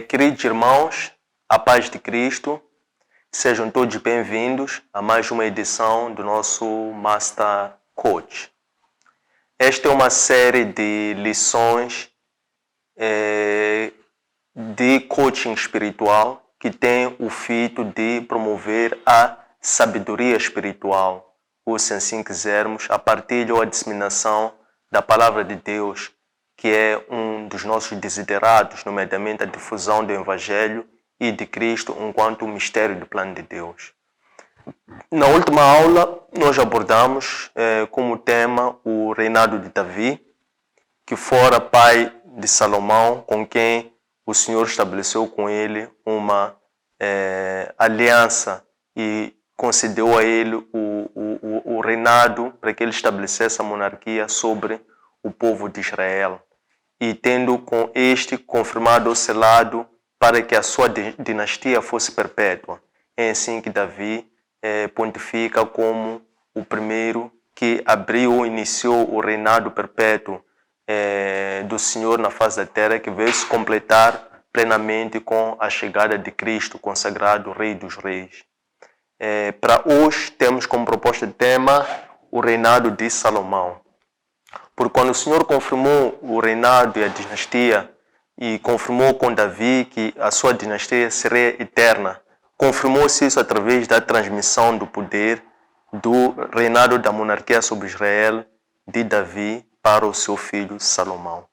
Queridos irmãos, a paz de Cristo, sejam todos bem-vindos a mais uma edição do nosso Master Coach. Esta é uma série de lições de coaching espiritual que tem o fito de promover a sabedoria espiritual, ou se assim quisermos, a partilha ou a disseminação da Palavra de Deus, que é um dos nossos desiderados, nomeadamente a difusão do Evangelho e de Cristo enquanto mistério do plano de Deus. Na última aula, nós abordamos como tema o reinado de Davi, que fora pai de Salomão, com quem o Senhor estabeleceu com ele uma aliança e concedeu a ele o reinado para que ele estabelecesse a monarquia sobre o povo de Israel. E tendo com este confirmado ou selado para que a sua dinastia fosse perpétua. É assim que Davi pontifica como o primeiro que abriu ou iniciou o reinado perpétuo do Senhor na face da terra, que veio se completar plenamente com a chegada de Cristo, consagrado Rei dos Reis. Para hoje temos como proposta de tema o reinado de Salomão. Porque quando o Senhor confirmou o reinado e a dinastia e confirmou com Davi que a sua dinastia seria eterna, confirmou-se isso através da transmissão do poder do reinado da monarquia sobre Israel de Davi para o seu filho Salomão.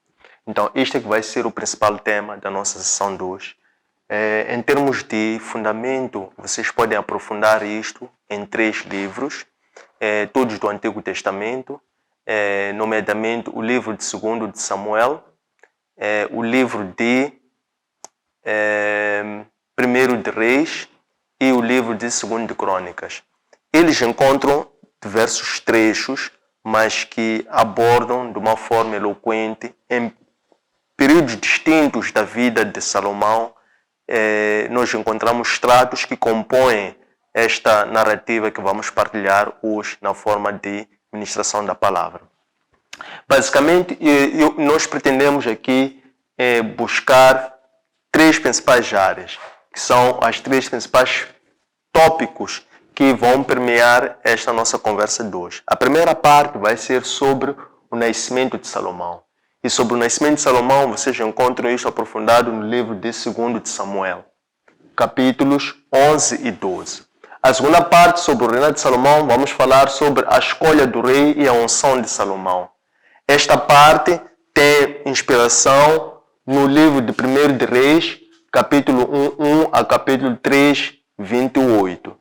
Então, este é que vai ser o principal tema da nossa sessão de hoje. Em termos de fundamento, vocês podem aprofundar isto em 3 livros, todos do Antigo Testamento, nomeadamente o livro de 2 de Samuel, o livro de 1 de Reis e o livro de 2 de Crônicas. Eles encontram diversos trechos, mas que abordam de uma forma eloquente, em períodos distintos da vida de Salomão, nós encontramos tratos que compõem esta narrativa que vamos partilhar hoje na forma de ministração da palavra. Basicamente, nós pretendemos aqui buscar 3 principais áreas, que são as 3 principais tópicos que vão permear esta nossa conversa de hoje. A primeira parte vai ser sobre o nascimento de Salomão. E sobre o nascimento de Salomão, vocês encontram isso aprofundado no livro de 2 de Samuel, capítulos 11 e 12. A segunda parte, sobre o reinado de Salomão, vamos falar sobre a escolha do rei e a unção de Salomão. Esta parte tem inspiração no livro de 1 de Reis, capítulo 1 a capítulo 3, 28.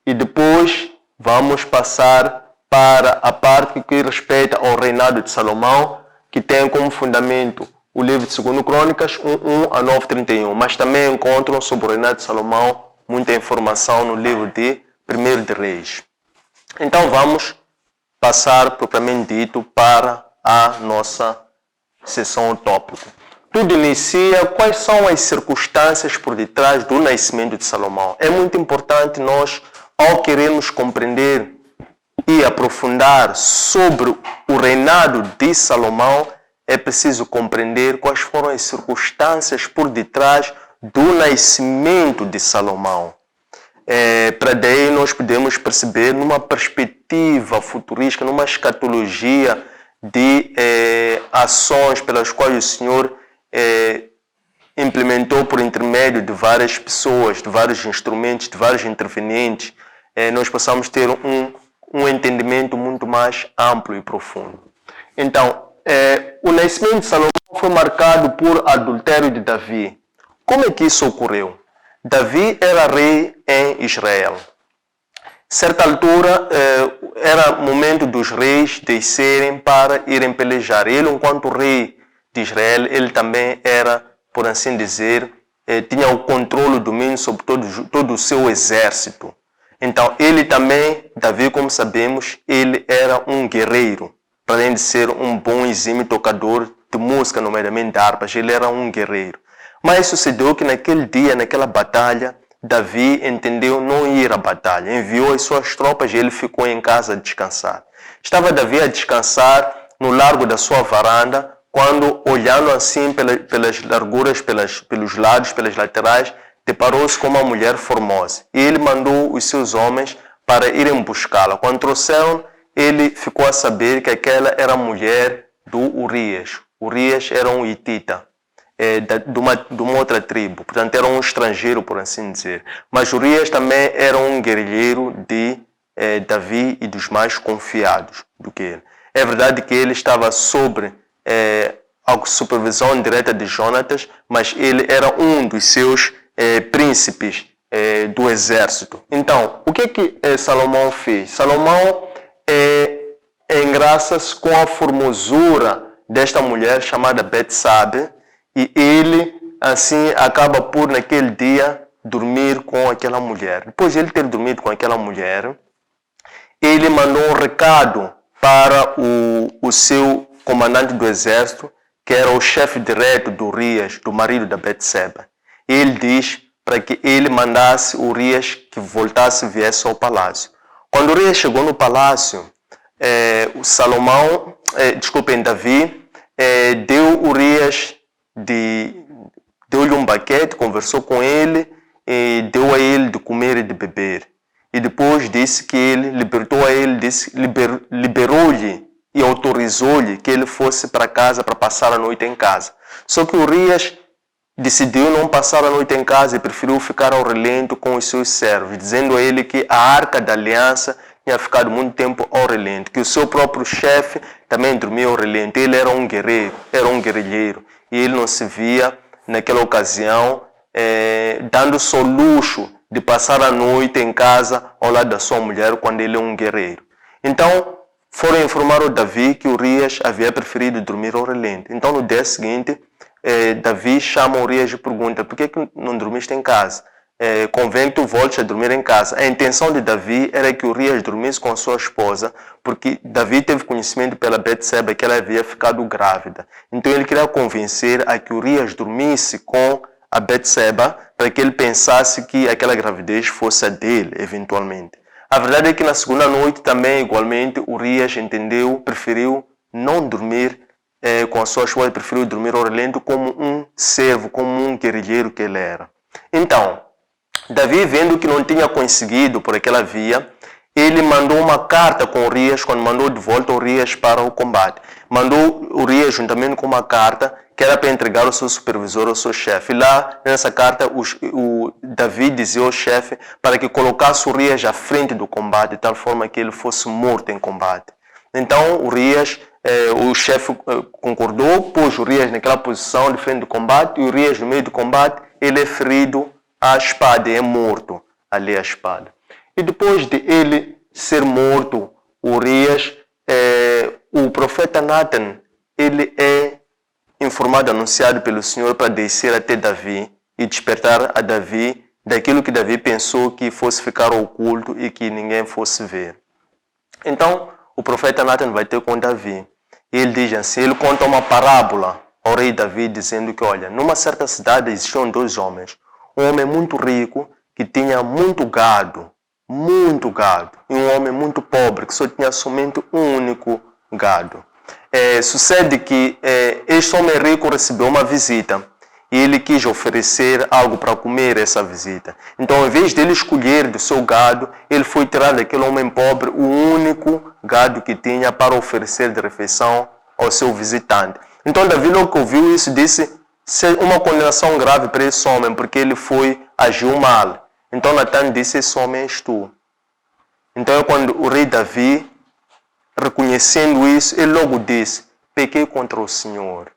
E depois vamos passar para a parte que respeita ao reinado de Salomão, que tem como fundamento o livro de 2 Crônicas, 1 a 9, 31. Mas também encontram sobre o reinado de Salomão muita informação no livro de 1 de Reis. Então vamos passar, propriamente dito, para a nossa sessão tópico. Tudo inicia, quais são as circunstâncias por detrás do nascimento de Salomão? É muito importante nós, ao querermos compreender e aprofundar sobre o reinado de Salomão, é preciso compreender quais foram as circunstâncias por detrás do nascimento de Salomão. Para daí nós podemos perceber numa perspectiva futurística, numa escatologia de ações pelas quais o Senhor implementou por intermédio de várias pessoas, de vários instrumentos, de vários intervenientes, nós possamos ter um entendimento muito mais amplo e profundo. Então, o nascimento de Salomão foi marcado por adultério de Davi. Como é que isso ocorreu? Davi era rei em Israel. Certa altura, era momento dos reis descerem para irem pelejar. Ele, enquanto rei de Israel, ele também era, por assim dizer, tinha o controle, o domínio sobre todo o seu exército. Então, ele também, Davi, como sabemos, ele era um guerreiro. Para além de ser um bom exímio tocador de música, nomeadamente de harpas, ele era um guerreiro. Mas sucedeu que naquele dia, naquela batalha, Davi entendeu não ir à batalha. Enviou as suas tropas e ele ficou em casa a descansar. Estava Davi a descansar no largo da sua varanda, quando olhando assim pelas larguras, pelos lados, pelas laterais, deparou-se com uma mulher formosa. E ele mandou os seus homens para irem buscá-la. Quando trouxeram, ele ficou a saber que aquela era a mulher do Urias. Urias era um hitita, de uma outra tribo. Portanto, era um estrangeiro, por assim dizer. Mas Urias também era um guerrilheiro de Davi e dos mais confiados do que ele. É verdade que ele estava sobre a supervisão direta de Jonatas, mas ele era um dos seus príncipes do exército. Então, o que Salomão fez? Salomão engraça-se com a formosura desta mulher chamada Betsabe, e ele, assim, acaba por, naquele dia, dormir com aquela mulher. Depois de ele ter dormido com aquela mulher, ele mandou um recado para o seu comandante do exército, que era o chefe direto do Urias, do marido da Betseba. Ele diz para que ele mandasse Urias que voltasse e viesse ao palácio. Quando Urias chegou no palácio, Davi deu Urias, deu-lhe um banquete, conversou com ele, e deu a ele de comer e de beber. E depois disse que ele libertou a ele, liberou-lhe e autorizou-lhe que ele fosse para casa para passar a noite em casa. Só que Urias decidiu não passar a noite em casa e preferiu ficar ao relento com os seus servos, dizendo a ele que a arca da aliança tinha ficado muito tempo ao relento, que o seu próprio chefe também dormia ao relento. Ele era um guerrilheiro, e ele não se via naquela ocasião dando-se ao luxo de passar a noite em casa ao lado da sua mulher quando ele é um guerreiro. Então, foram informar ao Davi que Urias havia preferido dormir ao relento. Então, no dia seguinte, Davi chama Urias e pergunta: por que não dormiste em casa? Convém que tu voltes a dormir em casa. A intenção de Davi era que Urias dormisse com sua esposa, porque Davi teve conhecimento pela Betseba que ela havia ficado grávida. Então ele queria convencer a que Urias dormisse com a Betseba para que ele pensasse que aquela gravidez fosse a dele, eventualmente. A verdade é que na segunda noite também, igualmente, Urias preferiu não dormir com a sua esposa, preferiu dormir ao relento como um servo, como um guerrilheiro que ele era. Então, Davi, vendo que não tinha conseguido por aquela via, ele mandou uma carta com Urias, quando mandou de volta Urias para o combate. Mandou Urias juntamente com uma carta que era para entregar ao seu supervisor, ao seu chefe. E lá, nessa carta, o Davi dizia ao chefe para que colocasse Urias à frente do combate, de tal forma que ele fosse morto em combate. Então, Urias, o chefe concordou, pôs Urias naquela posição de frente do combate, e Urias, no meio do combate, ele é ferido à espada, é morto ali à espada. E depois de ele ser morto, Urias, o profeta Natan, ele é informado, anunciado pelo Senhor para descer até Davi e despertar a Davi daquilo que Davi pensou que fosse ficar oculto e que ninguém fosse ver. Então, o profeta Natan vai ter com Davi. E ele diz assim, ele conta uma parábola ao rei Davi, dizendo que, olha, numa certa cidade existiam dois homens. Um homem muito rico, que tinha muito gado, e um homem muito pobre, que só tinha somente um único gado. Sucede que este homem rico recebeu uma visita e ele quis oferecer algo para comer essa visita. Então, ao invés de ele escolher do seu gado, ele foi tirar daquele homem pobre o único gado que tinha para oferecer de refeição ao seu visitante. Então, Davi, logo que ouviu isso, disse uma condenação grave para esse homem, porque ele agiu mal. Então, Natan disse, esse homem és tu. Então, quando o rei Davi, reconhecendo isso, ele logo disse, pequei contra o Senhor.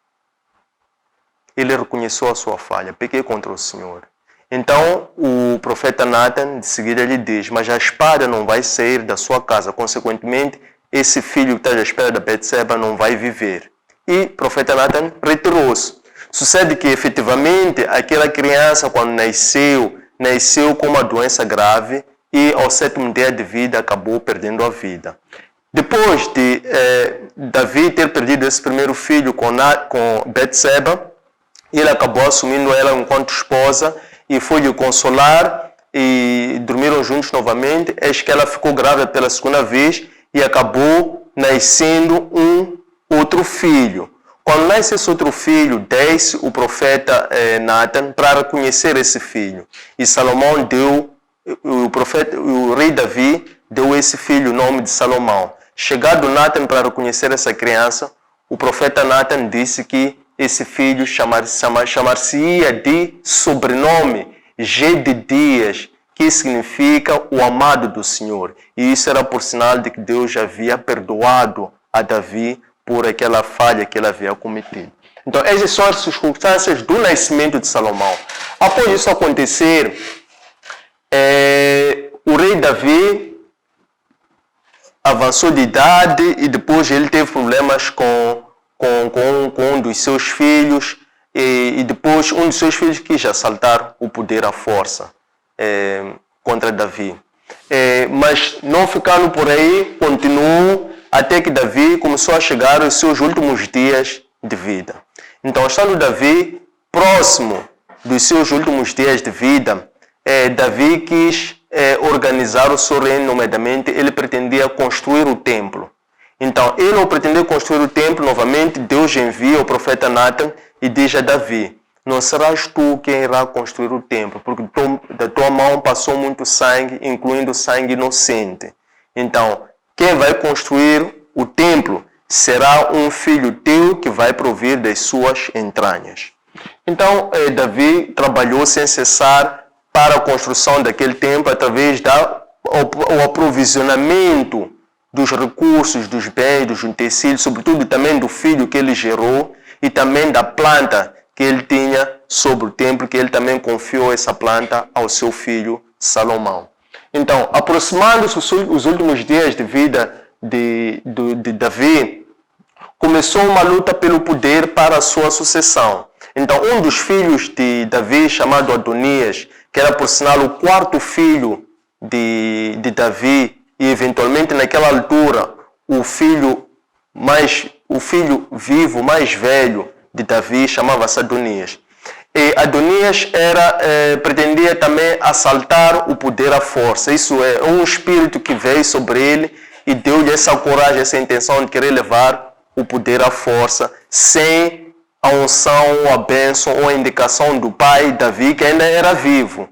Ele reconheceu a sua falha, pequei contra o Senhor. Então, o profeta Natan, de seguida, lhe diz, mas a espada não vai sair da sua casa. Consequentemente, esse filho que está à espera da Betseba não vai viver. E o profeta Natan retirou-se. Sucede que, efetivamente, aquela criança, quando nasceu com uma doença grave e, ao 7º dia de vida, acabou perdendo a vida. Depois de Davi ter perdido esse primeiro filho com Betseba, ele acabou assumindo ela enquanto esposa e foi lhe consolar e dormiram juntos novamente. Eis que ela ficou grávida pela segunda vez e acabou nascendo um outro filho. Quando nasce esse outro filho, desce o profeta Natan para reconhecer esse filho. E Salomão deu, o rei Davi deu esse filho o nome de Salomão. Chegado Natan para reconhecer essa criança, o profeta Natan disse que esse filho chamar-se-ia de sobrenome Gedidias, que significa o amado do Senhor. E isso era por sinal de que Deus já havia perdoado a Davi por aquela falha que ele havia cometido. Então, essas são as circunstâncias do nascimento de Salomão. Após isso acontecer, o rei Davi avançou de idade e depois ele teve problemas com um dos seus filhos e depois um dos seus filhos quis assaltar o poder à força contra Davi. Mas não ficando por aí, continuou até que Davi começou a chegar aos seus últimos dias de vida. Então, estando Davi próximo dos seus últimos dias de vida, Davi quis organizar o seu reino, nomeadamente, ele pretendia construir o templo. Então, ele ao pretender construir o templo, novamente, Deus envia o profeta Natan e diz a Davi: não serás tu quem irá construir o templo, porque da tua mão passou muito sangue, incluindo sangue inocente. Então, quem vai construir o templo será um filho teu que vai provir das suas entranhas. Então, Davi trabalhou sem cessar para a construção daquele templo através do aprovisionamento dos recursos, dos bens, dos utensílios, sobretudo também do filho que ele gerou e também da planta que ele tinha sobre o templo, que ele também confiou essa planta ao seu filho Salomão. Então, aproximando-se os últimos dias de vida de Davi, começou uma luta pelo poder para a sua sucessão. Então, um dos filhos de Davi, chamado Adonias, que era por sinal o quarto filho de Davi, e eventualmente naquela altura o filho vivo mais velho de Davi, chamava-se Adonias. E Adonias pretendia também assaltar o poder à força. Isso é um espírito que veio sobre ele e deu-lhe essa coragem, essa intenção de querer levar o poder à força, sem a unção, ou a bênção, ou a indicação do pai Davi, que ainda era vivo.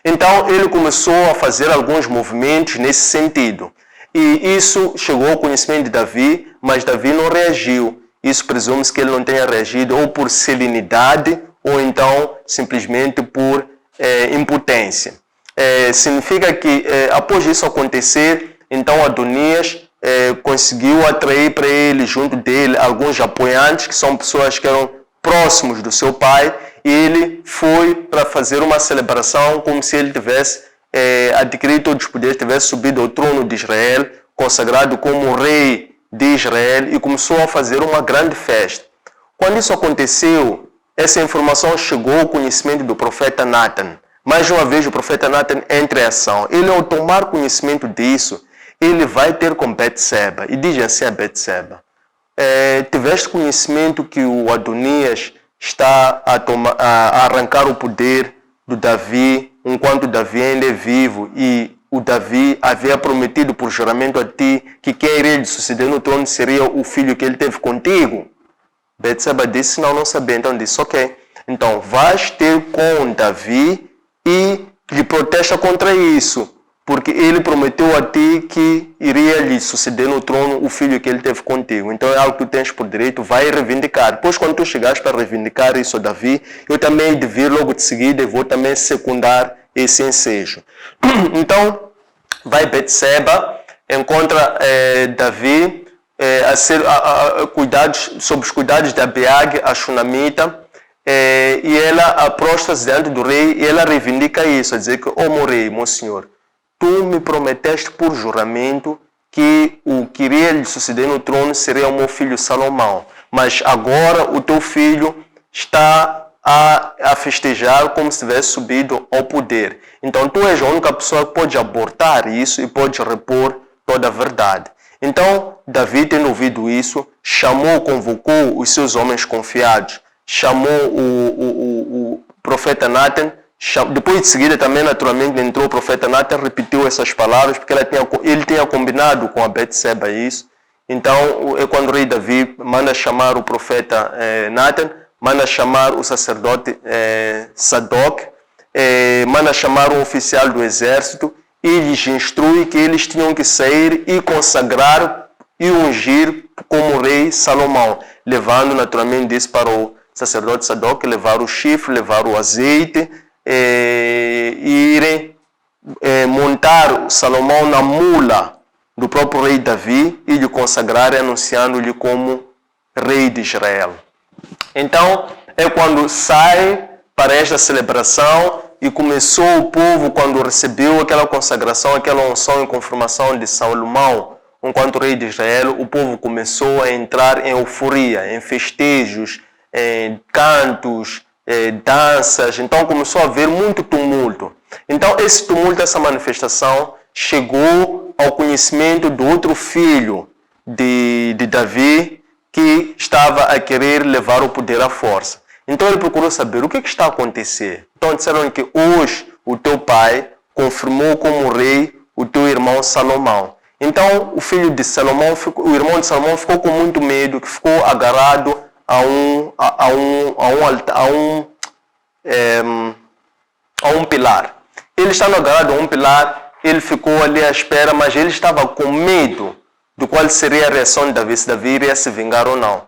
Então ele começou a fazer alguns movimentos nesse sentido. E isso chegou ao conhecimento de Davi, mas Davi não reagiu. Isso presume-se que ele não tenha reagido ou por serenidade, ou então simplesmente por impotência. Significa que após isso acontecer, então Adonias conseguiu atrair para ele, junto dele, alguns apoiantes, que são pessoas que eram próximos do seu pai, e ele foi para fazer uma celebração como se ele tivesse adquirido todos os poderes, tivesse subido ao trono de Israel, consagrado como rei de Israel, e começou a fazer uma grande festa. Quando isso aconteceu, essa informação chegou ao conhecimento do profeta Natan. Mais uma vez o profeta Natan entra em ação. Ele, ao tomar conhecimento disso, ele vai ter com Betseba e diz assim a Betseba: tiveste conhecimento que o Adonias está a arrancar o poder do Davi enquanto Davi ainda é vivo, e o Davi havia prometido por juramento a ti que quem iria lhe suceder no trono seria o filho que ele teve contigo? Betseba disse: não sabia. Então disse: ok, então vais ter com Davi e lhe protesta contra isso, porque ele prometeu a ti que iria lhe suceder no trono o filho que ele teve contigo. Então é algo que tu tens por direito, vai reivindicar. Depois, quando tu chegares para reivindicar isso a Davi, eu também de vir logo de seguida e vou também secundar esse ensejo. Então, vai Betseba, encontra Davi sob os cuidados de Abiag, a Shunamita, e ela prostra-se diante do rei e ela reivindica isso, a dizer que: meu rei, meu senhor, tu me prometeste por juramento que o que iria lhe suceder no trono seria o meu filho Salomão. Mas agora o teu filho está a festejar como se tivesse subido ao poder. Então tu és a única pessoa que pode abortar isso e pode repor toda a verdade. Então Davi, tendo ouvido isso, convocou os seus homens confiados, chamou o profeta Natan. Depois de seguida também, naturalmente, entrou o profeta Natan, repetiu essas palavras, porque ele tinha combinado com a Betseba isso, Então, é quando o rei Davi manda chamar o profeta Natan, manda chamar o sacerdote Sadoc, manda chamar um oficial do exército e lhes instrui que eles tinham que sair e consagrar e ungir como rei Salomão, levando naturalmente isso para o sacerdote Sadoc, levar o chifre, levar o azeite, e irem montar Salomão na mula do próprio rei Davi e lhe consagrar, anunciando-lhe como rei de Israel. Então, é quando sai para esta celebração e começou o povo, quando recebeu aquela consagração, aquela unção e confirmação de Salomão, enquanto rei de Israel, o povo começou a entrar em euforia, em festejos, em cantos, danças. Então começou a haver muito tumulto. Então esse tumulto, essa manifestação, chegou ao conhecimento do outro filho de Davi, que estava a querer levar o poder à força. Então ele procurou saber o que está a acontecer. Então disseram que hoje o teu pai confirmou como rei o teu irmão Salomão. Então o filho de Salomão, o irmão de Salomão ficou com muito medo, que ficou agarrado a um pilar. Ele estava agarrado a um pilar, ele ficou ali à espera, mas ele estava com medo do qual seria a reação de Davi, se Davi iria se vingar ou não.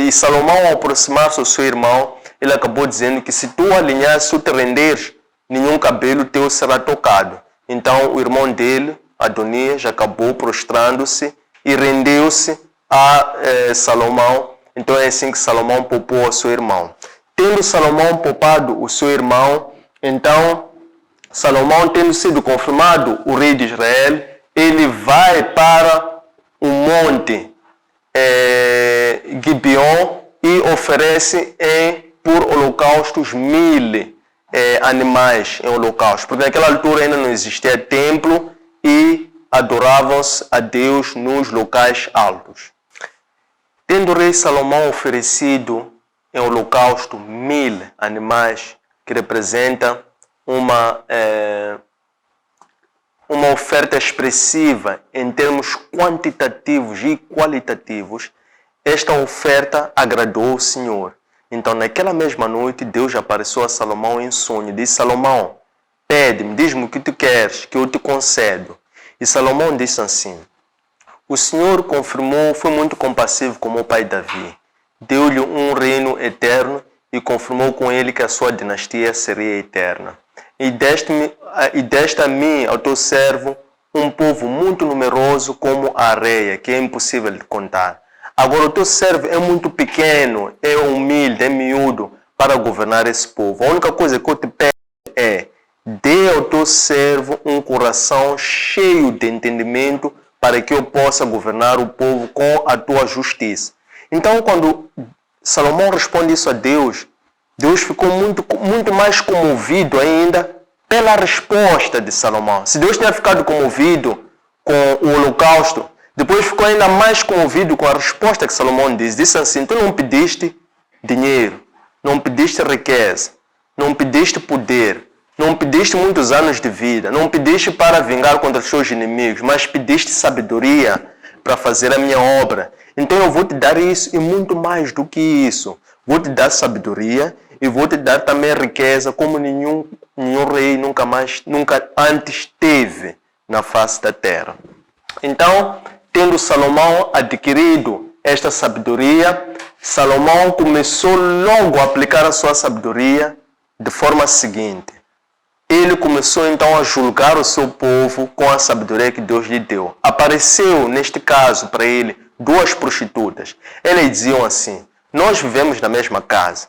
E Salomão, ao aproximar-se do seu irmão, ele acabou dizendo que se tu alinhares, se tu te renderes, nenhum cabelo teu será tocado. Então o irmão dele, Adonias, acabou prostrando-se e rendeu-se a Salomão. Então é assim que Salomão poupou o seu irmão. Tendo Salomão poupado o seu irmão, então Salomão, tendo sido confirmado o rei de Israel, ele vai para o monte Gibeon e oferece por holocaustos 1000 animais em holocausto, porque naquela altura ainda não existia templo e adoravam-se a Deus nos locais altos. Tendo o rei Salomão oferecido em holocausto 1000 animais, que representa uma oferta expressiva em termos quantitativos e qualitativos, esta oferta agradou o Senhor. Então, naquela mesma noite, Deus apareceu a Salomão em sonho. Disse: Salomão, pede-me, diz-me o que tu queres, que eu te concedo. E Salomão disse assim: o Senhor confirmou, foi muito compassivo com o pai Davi. Deu-lhe um reino eterno e confirmou com ele que a sua dinastia seria eterna. E deste a mim, ao teu servo, um povo muito numeroso como a areia, que é impossível de contar. Agora o teu servo é muito pequeno, é humilde, é miúdo para governar esse povo. A única coisa que eu te peço é: dê ao teu servo um coração cheio de entendimento para que eu possa governar o povo com a tua justiça. Então, quando Salomão responde isso a Deus, Deus ficou muito mais comovido ainda pela resposta de Salomão. Se Deus tinha ficado comovido com o holocausto, depois ficou ainda mais comovido com a resposta que Salomão disse. Disse assim: tu não pediste dinheiro, não pediste riqueza, não pediste poder, não pediste muitos anos de vida, não pediste para vingar contra os seus inimigos, mas pediste sabedoria para fazer a minha obra. Então eu vou te dar isso e muito mais do que isso. Vou te dar sabedoria e vou te dar também riqueza como nenhum rei nunca antes teve na face da terra. Então, tendo Salomão adquirido esta sabedoria, Salomão começou logo a aplicar a sua sabedoria de forma seguinte. Ele começou então a julgar o seu povo com a sabedoria que Deus lhe deu. Apareceu, neste caso, para ele, 2 prostitutas. Elas diziam assim: nós vivemos na mesma casa.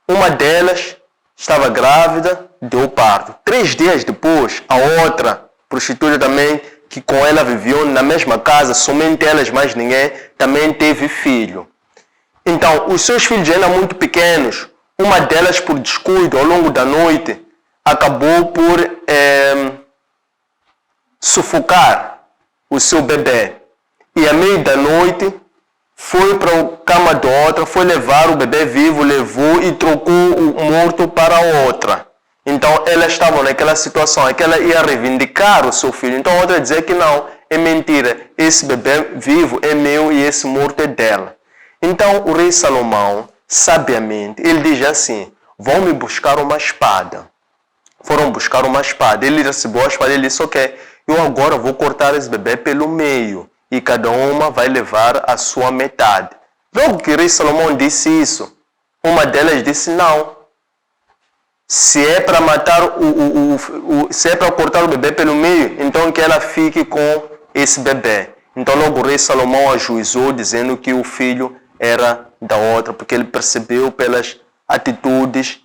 Uma delas estava grávida, deu parto. 3 dias depois, a outra prostituta também, que com ela viviam na mesma casa, somente elas, mais ninguém, também teve filho. Então, os seus filhos eram muito pequenos. Uma delas, por descuido, ao longo da noite, acabou por sufocar o seu bebê. E à meia da noite, foi para a cama da outra, foi levar o bebê vivo, levou e trocou o morto para a outra. Então, elas estavam naquela situação, que ela ia reivindicar o seu filho. Então, a outra dizia que não, é mentira, esse bebê vivo é meu e esse morto é dela. Então o rei Salomão, sabiamente, ele diz assim, vão me buscar uma espada. Foram buscar uma espada. Ele recebeu a espada e ele disse, ok, eu agora vou cortar esse bebê pelo meio e cada uma vai levar a sua metade. Logo que o rei Salomão disse isso, uma delas disse não. Se é para matar se é para cortar o bebê pelo meio, então que ela fique com esse bebê. Então logo o rei Salomão ajuizou dizendo que o filho era da outra, porque ele percebeu pelas atitudes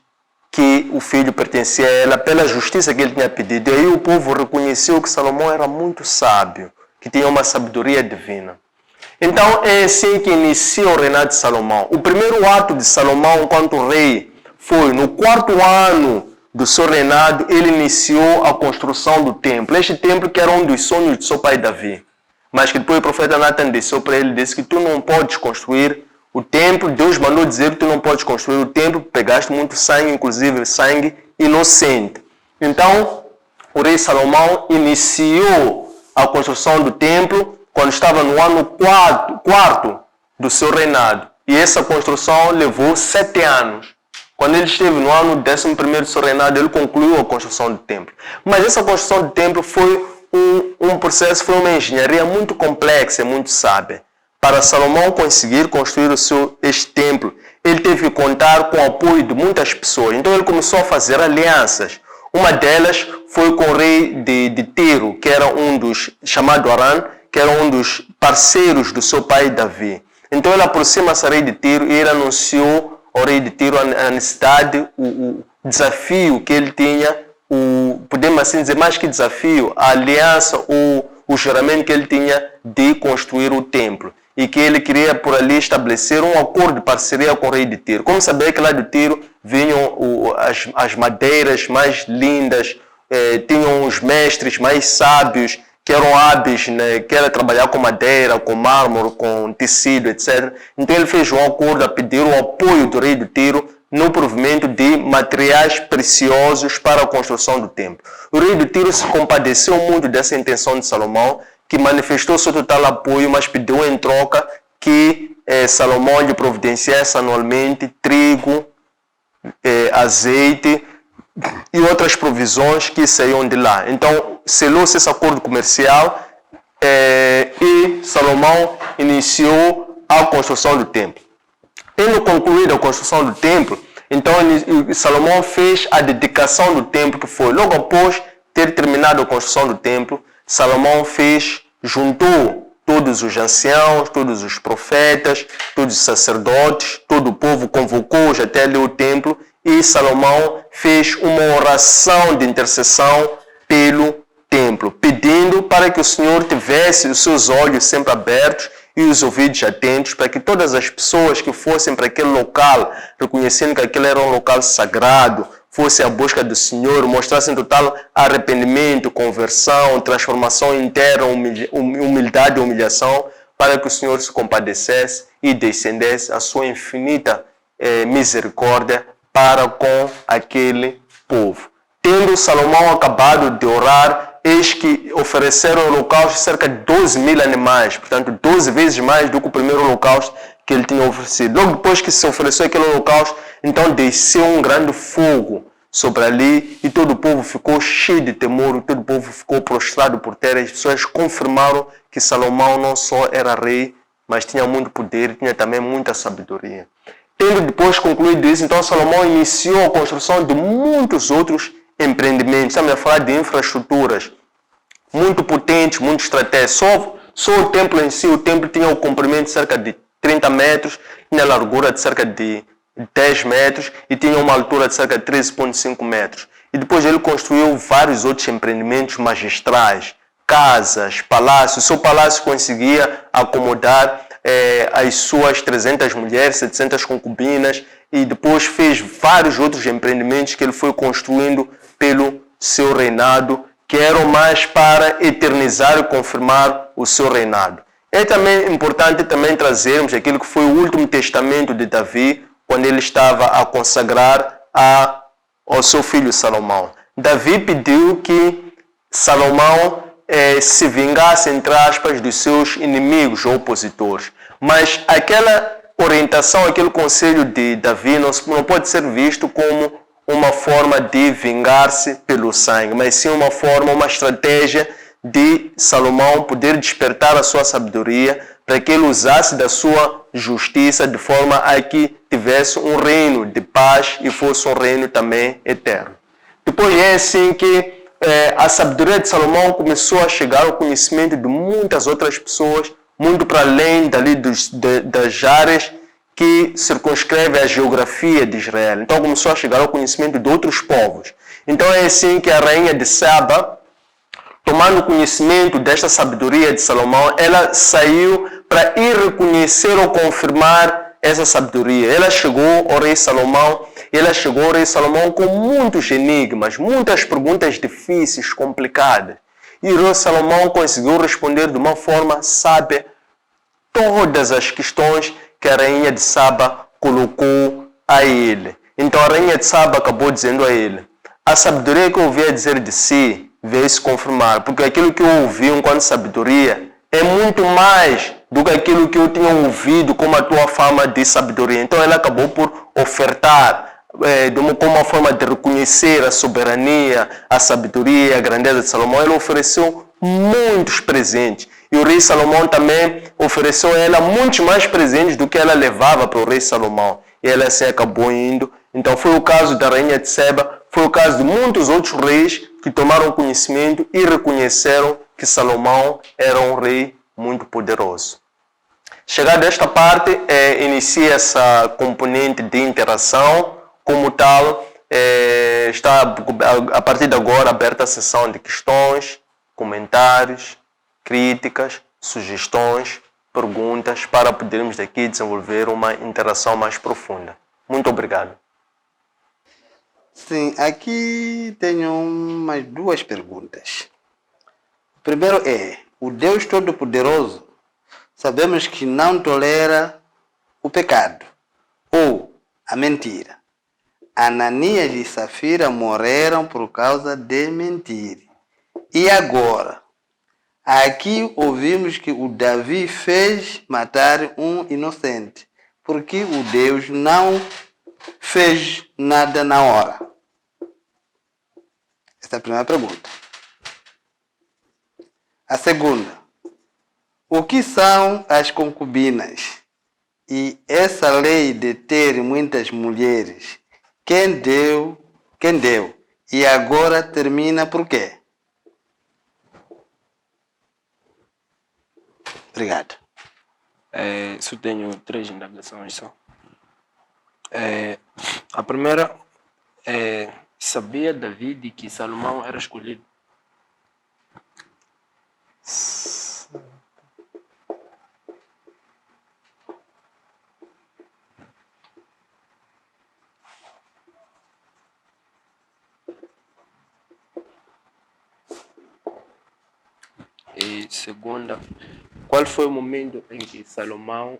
que o filho pertencia a ela, pela justiça que ele tinha pedido. E aí o povo reconheceu que Salomão era muito sábio, que tinha uma sabedoria divina. Então é assim que inicia o reinado de Salomão. O primeiro ato de Salomão enquanto rei foi no 4º ano do seu reinado, ele iniciou a construção do templo. Este templo que era um dos sonhos de seu pai Davi. Mas que depois o profeta Natan disse para ele, disse que tu não podes construir o templo. Deus mandou dizer que tu não podes construir o templo, pegaste muito sangue, inclusive sangue inocente. Então, o rei Salomão iniciou a construção do templo quando estava no ano 4º do seu reinado. E essa construção levou 7 anos. Quando ele esteve no ano 11º do seu reinado, ele concluiu a construção do templo. Mas essa construção do templo foi um processo, foi uma engenharia muito complexa e muito sábia. Para Salomão conseguir construir este templo, ele teve que contar com o apoio de muitas pessoas. Então ele começou a fazer alianças. Uma delas foi com o rei de Tiro, que era chamado Aram, que era um dos parceiros do seu pai Davi. Então ele aproxima-se ao rei de Tiro e ele anunciou ao rei de Tiro a necessidade, o desafio que ele tinha, podemos assim dizer, mais que desafio, a aliança, o juramento que ele tinha de construir o templo. E que ele queria por ali estabelecer um acordo de parceria com o rei de Tiro. Como saber que lá de Tiro vinham as madeiras mais lindas, tinham os mestres mais sábios, que eram hábeis, né, que era trabalhar com madeira, com mármore, com tecido, etc. Então ele fez um acordo a pedir o apoio do rei de Tiro no provimento de materiais preciosos para a construção do templo. O rei de Tiro se compadeceu muito dessa intenção de Salomão, que manifestou seu total apoio, mas pediu em troca que Salomão lhe providenciasse anualmente trigo, azeite e outras provisões que saíam de lá. Então, selou-se esse acordo comercial e Salomão iniciou a construção do templo. Tendo concluído a construção do templo, então Salomão fez a dedicação do templo, que foi logo após ter terminado a construção do templo. Salomão juntou todos os anciãos, todos os profetas, todos os sacerdotes, todo o povo, convocou-os até ali o templo e Salomão fez uma oração de intercessão pelo templo, pedindo para que o Senhor tivesse os seus olhos sempre abertos e os ouvidos atentos, para que todas as pessoas que fossem para aquele local, reconhecendo que aquele era um local sagrado, fossem à busca do Senhor, mostrassem total arrependimento, conversão, transformação interna, humildade e humilhação, para que o Senhor se compadecesse e descendesse a sua infinita misericórdia para com aquele povo. Tendo Salomão acabado de orar, eis que ofereceram ao holocausto cerca de 12.000 animais, portanto 12 vezes mais do que o primeiro holocausto que ele tinha oferecido. Logo depois que se ofereceu aquele holocausto, então desceu um grande fogo sobre ali e todo o povo ficou cheio de temor, todo o povo ficou prostrado por terra. As pessoas confirmaram que Salomão não só era rei, mas tinha muito poder e tinha também muita sabedoria. Tendo depois concluído isso, então Salomão iniciou a construção de muitos outros empreendimentos. Estamos a falar de infraestruturas muito potentes, muito estratégicas. Só o templo em si, o templo tinha o comprimento de cerca de 30 metros, tinha a largura de cerca de 10 metros e tinha uma altura de cerca de 13,5 metros. E depois ele construiu vários outros empreendimentos magistrais, casas, palácios. O seu palácio conseguia acomodar as suas 300 mulheres, 700 concubinas, e depois fez vários outros empreendimentos que ele foi construindo pelo seu reinado, que eram mais para eternizar e confirmar o seu reinado. É também importante também trazermos aquilo que foi o último testamento de Davi, quando ele estava a consagrar ao seu filho Salomão. Davi pediu que Salomão se vingasse, entre aspas, dos seus inimigos ou opositores. Mas aquela orientação, aquele conselho de Davi não pode ser visto como uma forma de vingar-se pelo sangue, mas sim uma forma, uma estratégia de Salomão poder despertar a sua sabedoria para que ele usasse da sua justiça de forma a que tivesse um reino de paz e fosse um reino também eterno. Depois é assim que a sabedoria de Salomão começou a chegar ao conhecimento de muitas outras pessoas, muito para além das áreas que circunscreve a geografia de Israel. Então começou a chegar ao conhecimento de outros povos. Então é assim que a rainha de Saba, tomando conhecimento desta sabedoria de Salomão, ela saiu para ir reconhecer ou confirmar essa sabedoria. Ela chegou ao rei Salomão com muitos enigmas, muitas perguntas difíceis, complicadas. E o rei Salomão conseguiu responder de uma forma sábia todas as questões que a rainha de Saba colocou a ele. Então a rainha de Saba acabou dizendo a ele: a sabedoria que eu ouvia dizer de si veio se confirmar, porque aquilo que eu ouvi enquanto sabedoria é muito mais do que aquilo que eu tinha ouvido como a tua fama de sabedoria. Então ela acabou por ofertar como uma forma de reconhecer a soberania, a sabedoria, a grandeza de Salomão. Ela ofereceu muitos presentes. E o rei Salomão também ofereceu a ela muitos mais presentes do que ela levava para o rei Salomão. E ela assim acabou indo. Então foi o caso da rainha de Seba, foi o caso de muitos outros reis que tomaram conhecimento e reconheceram que Salomão era um rei muito poderoso. Chegada esta parte, inicia essa componente de interação. Como tal, está a partir de agora aberta a sessão de questões, comentários, críticas, sugestões, perguntas, para podermos daqui desenvolver uma interação mais profunda. Muito obrigado. Sim, aqui tenho umas duas perguntas. Primeiro é: o Deus Todo-Poderoso sabemos que não tolera o pecado ou a mentira. Ananias e Safira morreram por causa de mentir. E agora? Aqui ouvimos que o Davi fez matar um inocente, porque o Deus não fez nada na hora. Essa é a primeira pergunta. A segunda: o que são as concubinas? E essa lei de ter muitas mulheres, quem deu? E agora termina por quê? Obrigado. Só tenho 3 indagações só. A primeira é: sabia Davi de que Salomão era escolhido? E segunda, qual foi o momento em que Salomão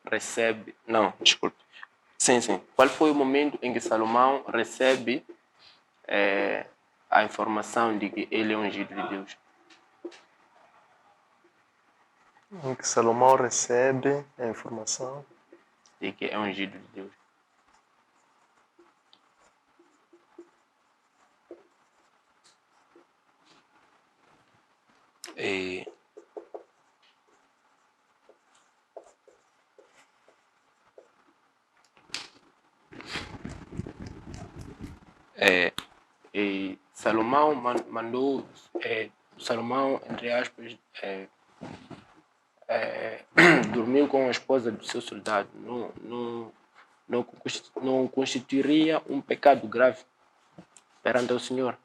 recebe... Não, desculpe. Sim. Qual foi o momento em que Salomão recebe a informação de que ele é ungido de Deus? Em que Salomão recebe a informação De que é ungido de Deus. E Salomão mandou, Salomão, entre aspas, dormiu com a esposa do seu soldado. Não constituiria um pecado grave perante o Senhor?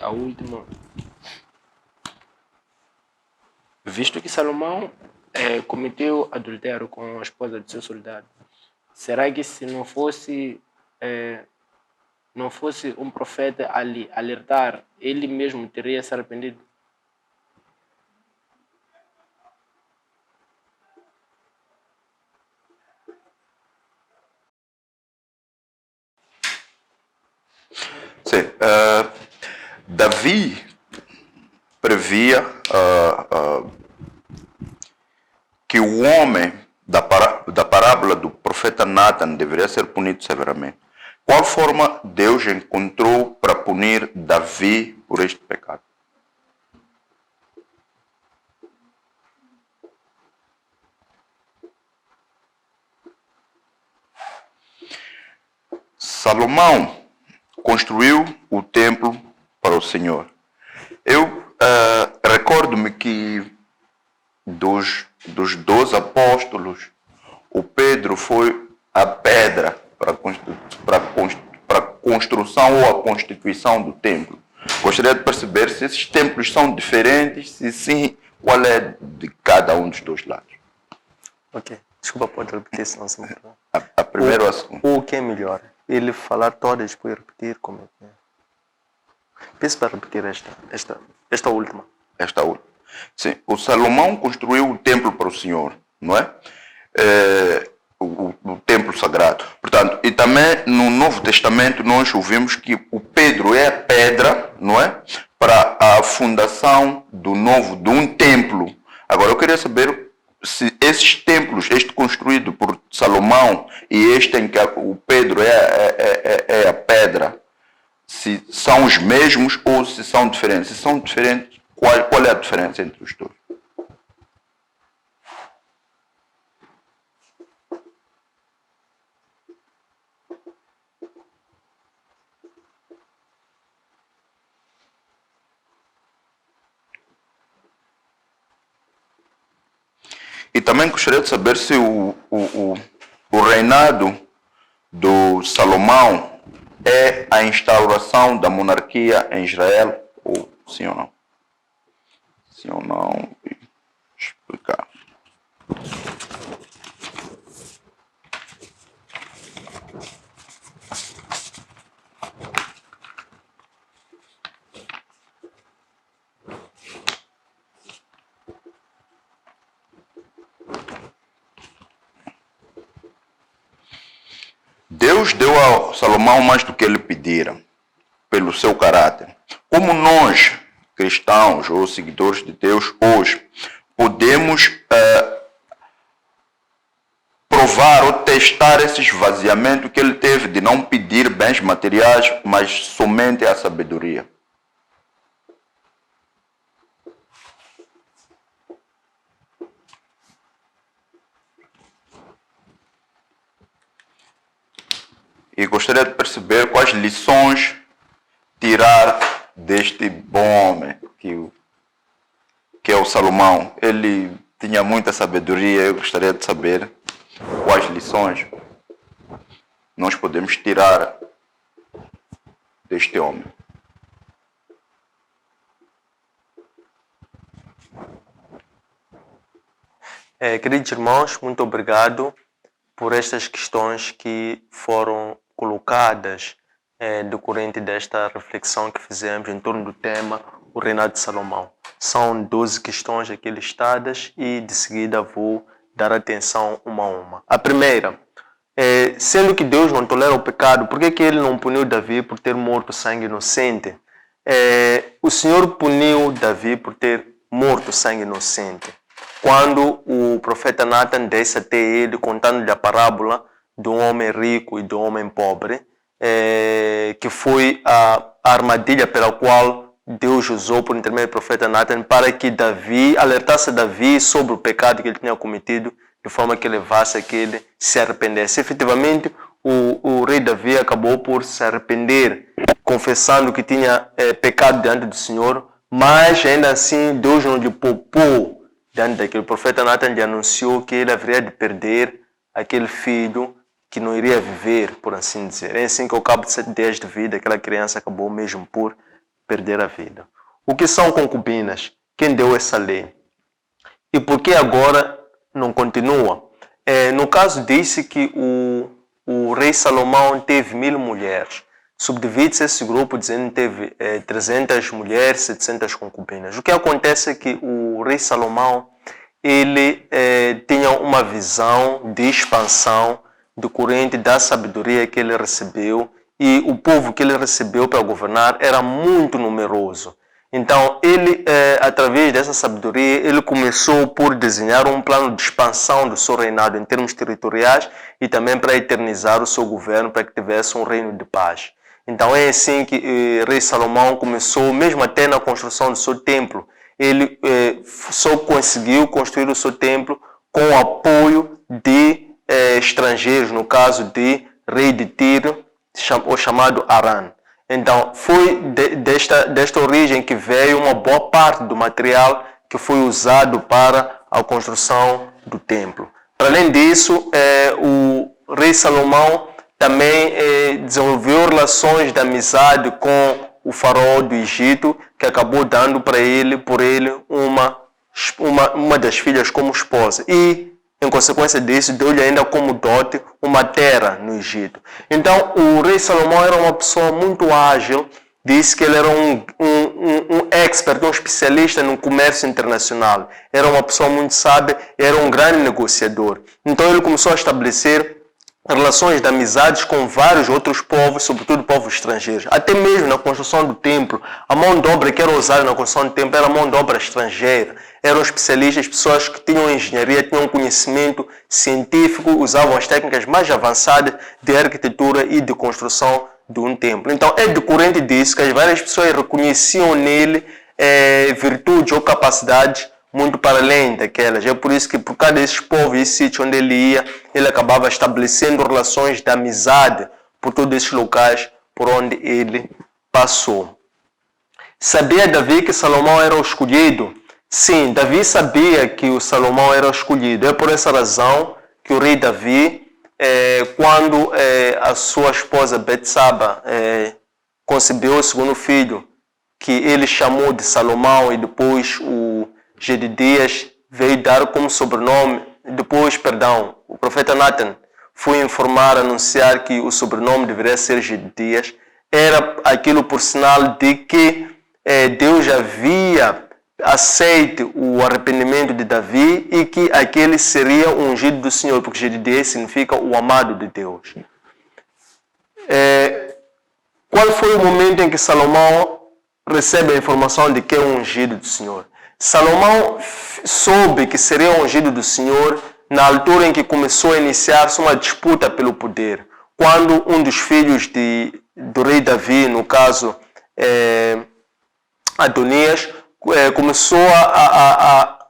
A última, visto que Salomão cometeu adultério com a esposa de seu soldado, será que se não fosse um profeta ali alertar, ele mesmo teria se arrependido? Sim, Davi previa que o homem da parábola do profeta Natan deveria ser punido severamente. Qual forma Deus encontrou para punir Davi por este pecado? Salomão construiu o templo para o Senhor. Eu recordo-me que dos 12 apóstolos, o Pedro foi a pedra para a construção ou a constituição do templo. Gostaria de perceber se esses templos são diferentes, se sim, qual é de cada um dos dois lados. Ok. Desculpa, pode repetir, senão se me A primeira ou a segunda? O que é melhor? Ele falar todas e depois repetir como é que é? Peço para repetir esta última. Esta última. Sim, o Salomão construiu o templo para o Senhor, não é? O templo sagrado. Portanto, e também no Novo Testamento nós ouvimos que o Pedro é a pedra, não é? Para a fundação de um templo. Agora eu queria saber se esses templos, este construído por Salomão e este em que o Pedro é a pedra, se são os mesmos ou se são diferentes. Se são diferentes, qual é a diferença entre os dois? E também gostaria de saber se o reinado do Salomão é a instauração da monarquia em Israel, ou sim ou não? Sim ou não? Explicar. Deus deu a Salomão mais do que ele pedira, pelo seu caráter. Como nós, cristãos ou seguidores de Deus, hoje, podemos provar ou testar esse esvaziamento que ele teve de não pedir bens materiais, mas somente a sabedoria? E gostaria de perceber quais lições tirar deste bom homem que é o Salomão. Ele tinha muita sabedoria. Eu gostaria de saber quais lições nós podemos tirar deste homem. Queridos irmãos, muito obrigado por estas questões que foram colocadas decorrente desta reflexão que fizemos em torno do tema o reinado de Salomão. São 12 questões aqui listadas e de seguida vou dar atenção uma a uma. A primeira, sendo que Deus não tolera o pecado, por que ele não puniu Davi por ter morto sangue inocente? O Senhor puniu Davi por ter morto sangue inocente. Quando o profeta Natan desce até ele contando-lhe a parábola do homem rico e do homem pobre, que foi a armadilha pela qual Deus usou por intermédio do profeta Natan para que Davi alertasse Davi sobre o pecado que ele tinha cometido, de forma que levasse a que ele se arrependesse. Efetivamente, o rei Davi acabou por se arrepender, confessando que tinha pecado diante do Senhor, mas ainda assim Deus não lhe poupou diante daquele. O profeta Natan lhe anunciou que ele haveria de perder aquele filho que não iria viver, por assim dizer. É assim que ao cabo de 7 dias de vida, aquela criança acabou mesmo por perder a vida. O que são concubinas? Quem deu essa lei? E por que agora não continua? No caso, disse que o rei Salomão teve 1000 mulheres. Subdivide-se esse grupo dizendo que teve 300 mulheres, 700 concubinas. O que acontece é que o rei Salomão ele tinha uma visão de expansão decorrente da sabedoria que ele recebeu, e o povo que ele recebeu para governar era muito numeroso. Então, ele, através dessa sabedoria, ele começou por desenhar um plano de expansão do seu reinado em termos territoriais e também para eternizar o seu governo, para que tivesse um reino de paz. Então, é assim que o rei Salomão começou, mesmo até na construção do seu templo. Ele só conseguiu construir o seu templo com o apoio de estrangeiros, no caso de rei de Tiro, o chamado Aram. Então, foi desta origem que veio uma boa parte do material que foi usado para a construção do templo. Para além disso, o rei Salomão também desenvolveu relações de amizade com o faraó do Egito, que acabou dando para ele, uma das filhas como esposa. E, em consequência disso, deu-lhe ainda como dote uma terra no Egito. Então, o rei Salomão era uma pessoa muito ágil. Disse que ele era um expert, um especialista no comércio internacional. Era uma pessoa muito sábia, era um grande negociador. Então, ele começou a estabelecer relações de amizades com vários outros povos, sobretudo povos estrangeiros. Até mesmo na construção do templo, a mão de obra que era usada na construção do templo era mão de obra estrangeira. Eram especialistas, pessoas que tinham engenharia, tinham conhecimento científico, usavam as técnicas mais avançadas de arquitetura e de construção de um templo. Então, é decorrente disso que as várias pessoas reconheciam nele virtudes ou capacidades muito para além daquelas. É por isso que, por causa desses povos e sítios onde ele ia, ele acabava estabelecendo relações de amizade por todos esses locais por onde ele passou. Sabia Davi que Salomão era o escolhido? Sim, Davi sabia que o Salomão era o escolhido. É por essa razão que o rei Davi, quando a sua esposa Betsaba concebeu o segundo filho, que ele chamou de Salomão, e depois o Gedidias veio dar como sobrenome, o profeta Natan foi informar, anunciar que o sobrenome deveria ser Gedidias. Era aquilo por sinal de que Deus havia aceito o arrependimento de Davi e que aquele seria o ungido do Senhor, porque Gedidias significa o amado de Deus. Qual foi o momento em que Salomão recebe a informação de que é o ungido do Senhor? Salomão soube que seria o ungido do Senhor na altura em que começou a iniciar-se uma disputa pelo poder. Quando um dos filhos do rei Davi, no caso Adonias, começou a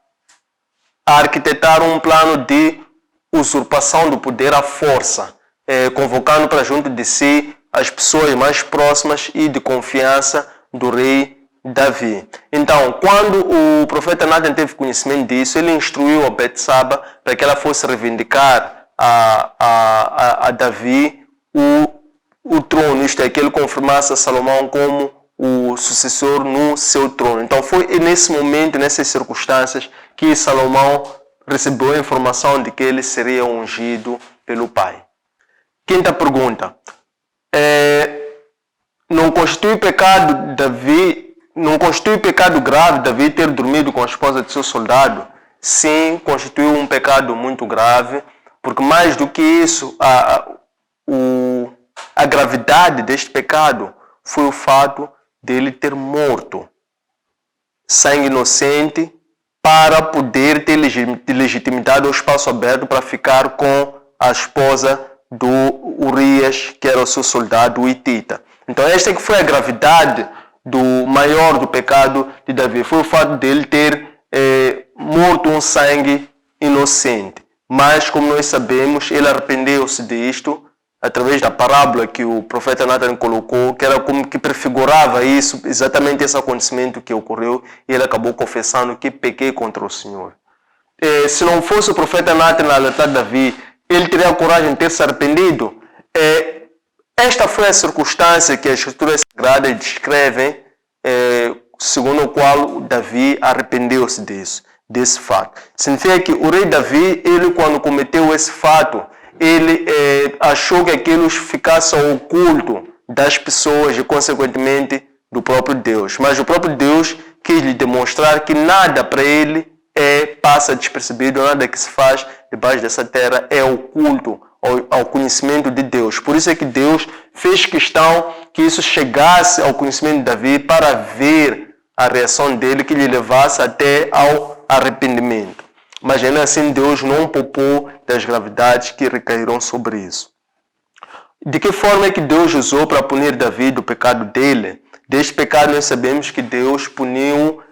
arquitetar um plano de usurpação do poder à força, convocando para junto de si as pessoas mais próximas e de confiança do rei Davi. Então, quando o profeta Natan teve conhecimento disso, ele instruiu a Betsaba para que ela fosse reivindicar a Davi o trono, isto é, que ele confirmasse a Salomão como o sucessor no seu trono. Então, foi nesse momento, nessas circunstâncias, que Salomão recebeu a informação de que ele seria ungido pelo pai. Quinta pergunta. Não constitui pecado grave Davi ter dormido com a esposa de seu soldado? Sim, constituiu um pecado muito grave, porque mais do que isso, a gravidade deste pecado foi o fato dele ter morto sangue inocente para poder ter legitimidade ou espaço aberto para ficar com a esposa do Urias, que era o seu soldado, o Hitita. Então esta que foi a gravidade maior do pecado de Davi, foi o fato dele ter morto um sangue inocente. Mas, como nós sabemos, ele arrependeu-se disto através da parábola que o profeta Natan colocou, que era como que prefigurava isso, exatamente esse acontecimento que ocorreu, e ele acabou confessando que pequei contra o Senhor. Se não fosse o profeta Natan alertar Davi, ele teria a coragem de ter se arrependido? Esta foi a circunstância que as Escrituras Sagradas descrevem, segundo o qual Davi arrependeu-se disso. desse fato. Significa que o rei Davi, ele quando cometeu esse fato, ele achou que aquilo ficasse oculto das pessoas e, consequentemente, do próprio Deus. Mas o próprio Deus quis lhe demonstrar que nada para ele passa despercebido, nada que se faz debaixo dessa terra é oculto ao conhecimento de Deus. Por isso é que Deus fez questão que isso chegasse ao conhecimento de Davi para ver a reação dele, que lhe levasse até ao arrependimento. Mas ainda assim Deus não poupou das gravidades que recaíram sobre isso. De que forma é que Deus usou para punir Davi do pecado dele? Deste pecado nós sabemos que Deus puniu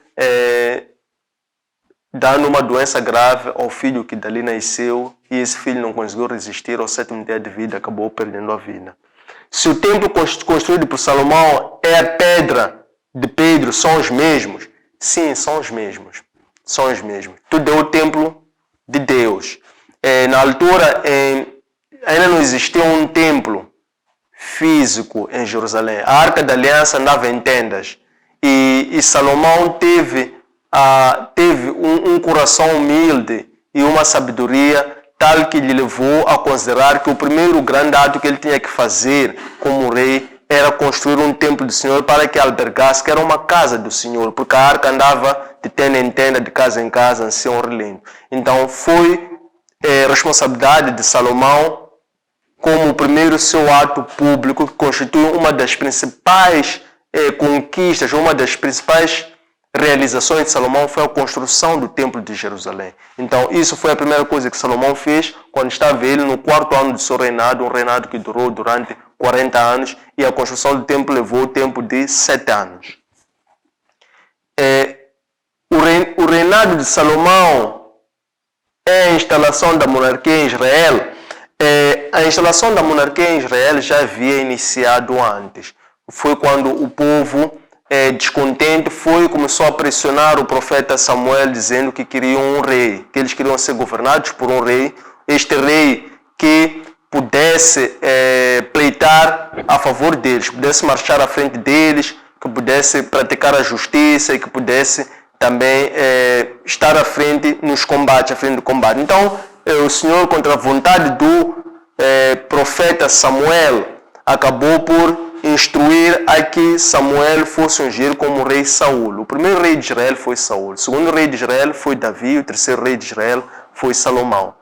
dando uma doença grave ao filho que dali nasceu, e esse filho não conseguiu resistir ao 7º dia de vida, acabou perdendo a vida. Se o templo construído por Salomão é a pedra de Pedro, são os mesmos? Sim, são os mesmos. São os mesmos. Tudo é o templo de Deus. Na altura, ainda não existia um templo físico em Jerusalém. A Arca da Aliança andava em tendas. E Salomão teve um coração humilde e uma sabedoria tal que lhe levou a considerar que o primeiro grande ato que ele tinha que fazer como rei era construir um templo do Senhor para que albergasse, que era uma casa do Senhor, porque a arca andava de tenda em tenda, de casa em casa, ancião relento. Então foi responsabilidade de Salomão, como o primeiro seu ato público, que constitui uma das principais conquistas, uma das principais realizações de Salomão, foi a construção do templo de Jerusalém. Então isso foi a primeira coisa que Salomão fez quando estava ele no 4º ano de seu reinado, um reinado que durou durante 40 anos, e a construção do templo levou o tempo de 7 anos. O reinado de Salomão é a instalação da monarquia em Israel. A instalação da monarquia em Israel já havia iniciado antes. Foi quando o povo descontente começou a pressionar o profeta Samuel, dizendo que queriam um rei, que eles queriam ser governados por um rei, este rei que pudesse pleitar a favor deles, pudesse marchar à frente deles, que pudesse praticar a justiça e que pudesse também estar à frente nos combates, à frente do combate. Então, o Senhor, contra a vontade do profeta Samuel, acabou por instruir a que Samuel fosse ungir como rei Saul. O primeiro rei de Israel foi Saul, o segundo rei de Israel foi Davi, o terceiro rei de Israel foi Salomão.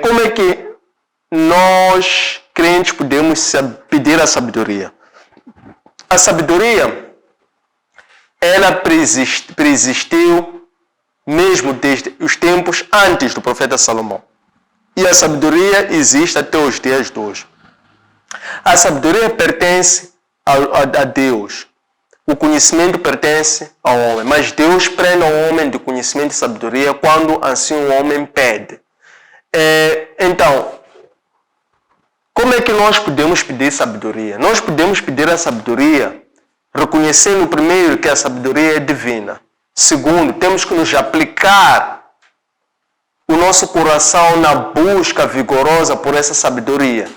Como é que nós, crentes, podemos pedir a sabedoria? A sabedoria, ela preexistiu mesmo desde os tempos antes do profeta Salomão. E a sabedoria existe até os dias de hoje. A sabedoria pertence a Deus. O conhecimento pertence ao homem. Mas Deus prende ao homem de conhecimento e sabedoria quando assim o homem pede. Então, como é que nós podemos pedir sabedoria? Nós podemos pedir a sabedoria reconhecendo, primeiro, que a sabedoria é divina. Segundo, temos que nos aplicar o nosso coração na busca vigorosa por essa sabedoria.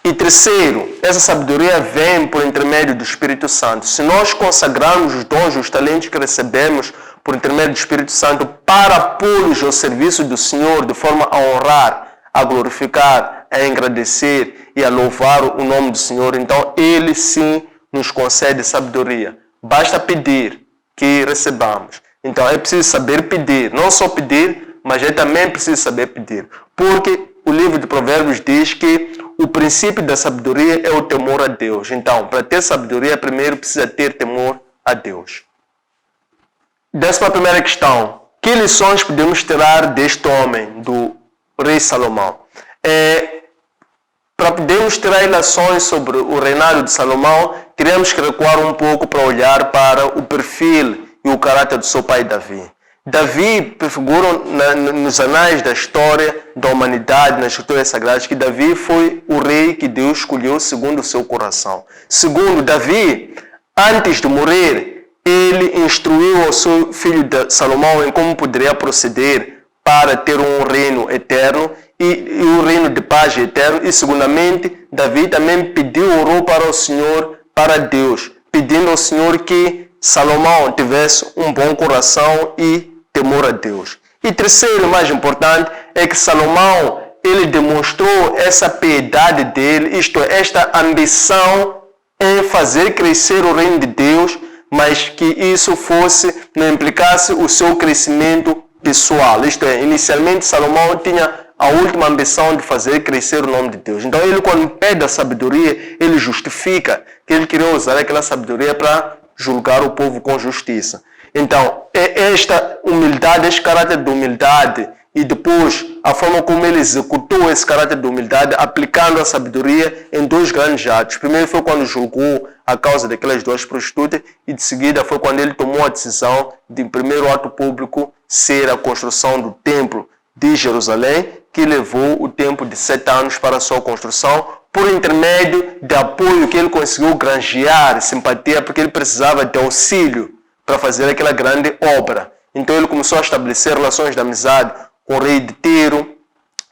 E terceiro, essa sabedoria vem por intermédio do Espírito Santo. Se nós consagrarmos os dons, os talentos que recebemos por intermédio do Espírito Santo para pô-los ao serviço do Senhor, de forma a honrar, a glorificar, a agradecer e a louvar o nome do Senhor, então Ele sim nos concede sabedoria. Basta pedir que recebamos. Então é preciso saber pedir, não só pedir, mas é também preciso saber pedir. Porque o livro de Provérbios diz que o princípio da sabedoria é o temor a Deus. Então, para ter sabedoria, primeiro precisa ter temor a Deus. 11ª questão. Que lições podemos tirar deste homem, do rei Salomão? Para podermos tirar lições sobre o reinado de Salomão, teremos que recuar um pouco para olhar para o perfil e o caráter do seu pai Davi. Davi prefigura nos anais da história da humanidade, nas escrituras sagradas, que Davi foi o rei que Deus escolheu segundo o seu coração. Segundo, Davi, antes de morrer, ele instruiu ao seu filho Salomão em como poderia proceder para ter um reino eterno e um reino de paz eterno. E, segundamente, Davi também orou para o Senhor, para Deus, pedindo ao Senhor que Salomão tivesse um bom coração e temor a Deus. E terceiro, mais importante, é que Salomão, ele demonstrou essa piedade dele, isto é, esta ambição em fazer crescer o reino de Deus, mas que isso não implicasse o seu crescimento pessoal. Isto é, inicialmente Salomão tinha a última ambição de fazer crescer o nome de Deus. Então ele, quando pede a sabedoria, ele justifica que ele queria usar aquela sabedoria para julgar o povo com justiça. Então, é esta humildade, este caráter de humildade, e depois a forma como ele executou esse caráter de humildade, aplicando a sabedoria em dois grandes atos. Primeiro foi quando julgou a causa daquelas duas prostitutas, e de seguida foi quando ele tomou a decisão de, em primeiro ato público, ser a construção do templo de Jerusalém, que levou o tempo de 7 anos para a sua construção, por intermédio de apoio que ele conseguiu granjear, simpatia, porque ele precisava de auxílio para fazer aquela grande obra. Então ele começou a estabelecer relações de amizade com o rei de Tiro,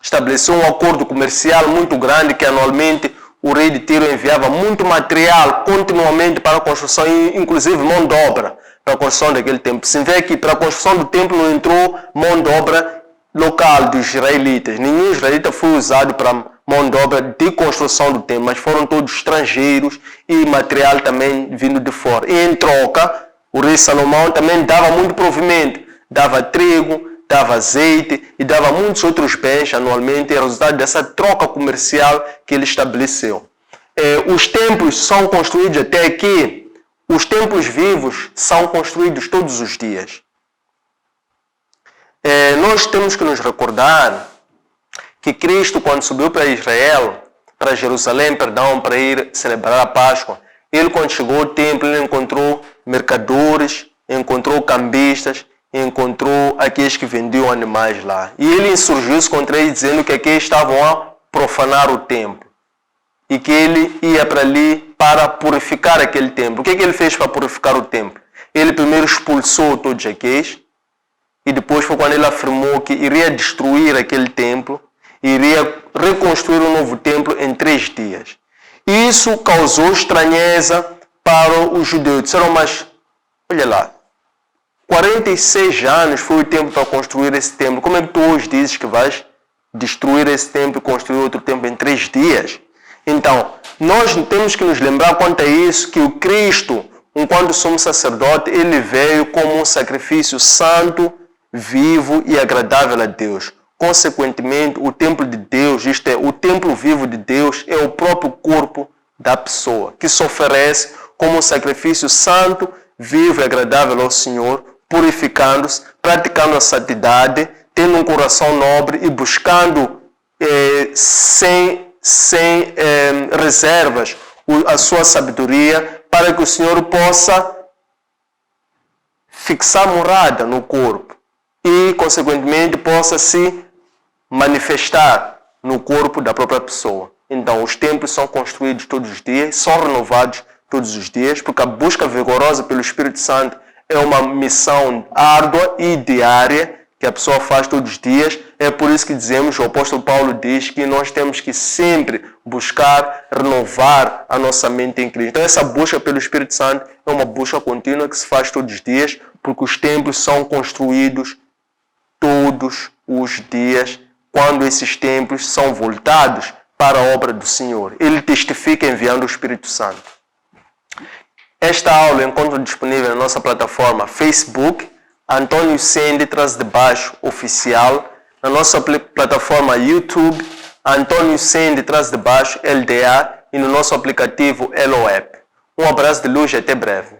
estabeleceu um acordo comercial muito grande, que anualmente o rei de Tiro enviava muito material continuamente para a construção, inclusive mão de obra, para a construção daquele templo. Se vê que para a construção do templo não entrou mão de obra local dos israelitas. Nenhum israelita foi usado para mão de obra de construção do templo, mas foram todos estrangeiros e material também vindo de fora. E em troca, o rei Salomão também dava muito provimento, dava trigo, dava azeite e dava muitos outros bens anualmente, é resultado dessa troca comercial que ele estabeleceu. Os templos são construídos até aqui, os templos vivos são construídos todos os dias. Nós temos que nos recordar que Cristo, quando subiu para Jerusalém, para ir celebrar a Páscoa, ele, quando chegou ao templo, ele encontrou mercadores, encontrou cambistas, encontrou aqueles que vendiam animais lá. E ele insurgiu-se contra eles, dizendo que aqueles estavam a profanar o templo e que ele ia para ali para purificar aquele templo. O que ele fez para purificar o templo? Ele primeiro expulsou todos aqueles, e depois foi quando ele afirmou que iria destruir aquele templo, iria reconstruir um novo templo em 3 dias. Isso causou estranheza para os judeus. Disseram, mas olha lá, 46 anos foi o tempo para construir esse templo. Como é que tu hoje dizes que vais destruir esse templo e construir outro templo em 3 dias? Então, nós temos que nos lembrar quanto a isso, que o Cristo, enquanto somos sacerdote, ele veio como um sacrifício santo, vivo e agradável a Deus. Consequentemente, o templo de Deus, isto é, o templo vivo de Deus, é o próprio corpo da pessoa, que se oferece como um sacrifício santo, vivo e agradável ao Senhor, purificando-se, praticando a santidade, tendo um coração nobre e buscando sem reservas a sua sabedoria, para que o Senhor possa fixar morada no corpo e, consequentemente, possa se manifestar no corpo da própria pessoa. Então, os templos são construídos todos os dias, são renovados todos os dias, porque a busca vigorosa pelo Espírito Santo é uma missão árdua e diária que a pessoa faz todos os dias. É por isso que dizemos, o apóstolo Paulo diz que nós temos que sempre buscar renovar a nossa mente em Cristo. Então, essa busca pelo Espírito Santo é uma busca contínua que se faz todos os dias, porque os templos são construídos todos os dias, quando esses templos são voltados para a obra do Senhor. Ele testifica enviando o Espírito Santo. Esta aula eu encontro disponível na nossa plataforma Facebook, Antônio Sende _ oficial, na nossa plataforma YouTube, Antônio Sende _ LDA, e no nosso aplicativo Elo App. Um abraço de luz e até breve.